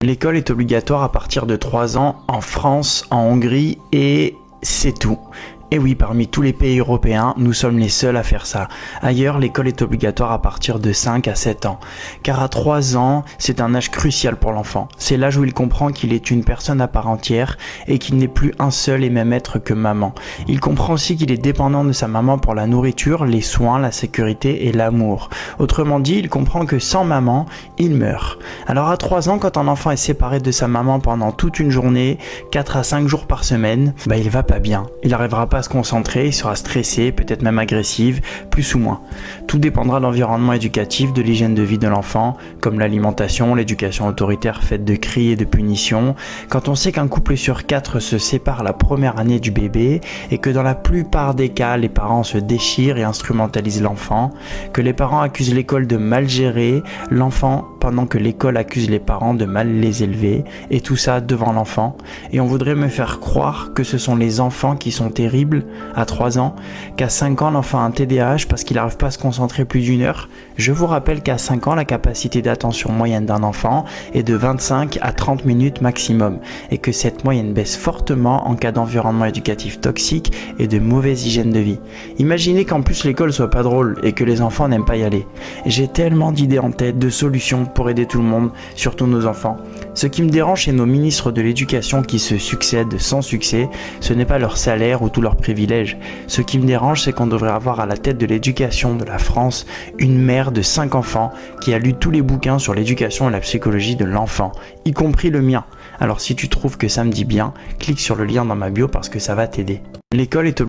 L'école est obligatoire à partir de 3 ans en France, en Hongrie et c'est tout. Et oui, parmi tous les pays européens, nous sommes les seuls à faire ça. Ailleurs, l'école est obligatoire à partir de 5 à 7 ans. Car à 3 ans, c'est un âge crucial pour l'enfant. C'est l'âge où il comprend qu'il est une personne à part entière et qu'il n'est plus un seul et même être que maman. Il comprend aussi qu'il est dépendant de sa maman pour la nourriture, les soins, la sécurité et l'amour. Autrement dit, il comprend que sans maman, il meurt. Alors à 3 ans, quand un enfant est séparé de sa maman pendant toute une journée, 4 à 5 jours par semaine, il va pas bien. Il n'arrivera pas à se concentrer, il sera stressé, peut-être même agressif, plus ou moins. Tout dépendra de l'environnement éducatif, de l'hygiène de vie de l'enfant, comme l'alimentation, l'éducation autoritaire faite de cris et de punitions. Quand on sait qu'un couple sur 4 se sépare la première année du bébé et que dans la plupart des cas, les parents se déchirent et instrumentalisent l'enfant, que les parents accusent l'école de mal gérer l'enfant pendant que l'école accuse les parents de mal les élever, et tout ça devant l'enfant, et on voudrait me faire croire que ce sont les enfants qui sont terribles à 3 ans, qu'à 5 ans l'enfant a un TDAH parce qu'il n'arrive pas à se concentrer plus d'une heure. Je vous rappelle qu'à 5 ans la capacité d'attention moyenne d'un enfant est de 25 à 30 minutes maximum, et que cette moyenne baisse fortement en cas d'environnement éducatif toxique et de mauvaise hygiène de vie. Imaginez qu'en plus l'école soit pas drôle et que les enfants n'aiment pas y aller. J'ai tellement d'idées en tête, de solutions pour aider tout le monde, surtout nos enfants. Ce qui me dérange chez nos ministres de l'éducation qui se succèdent sans succès, ce n'est pas leur salaire ou tous leurs privilèges. Ce qui me dérange, c'est qu'on devrait avoir à la tête de l'éducation de la France une mère de 5 enfants qui a lu tous les bouquins sur l'éducation et la psychologie de l'enfant, y compris le mien. Alors si tu trouves que ça me dit bien, clique sur le lien dans ma bio parce que ça va t'aider. L'école est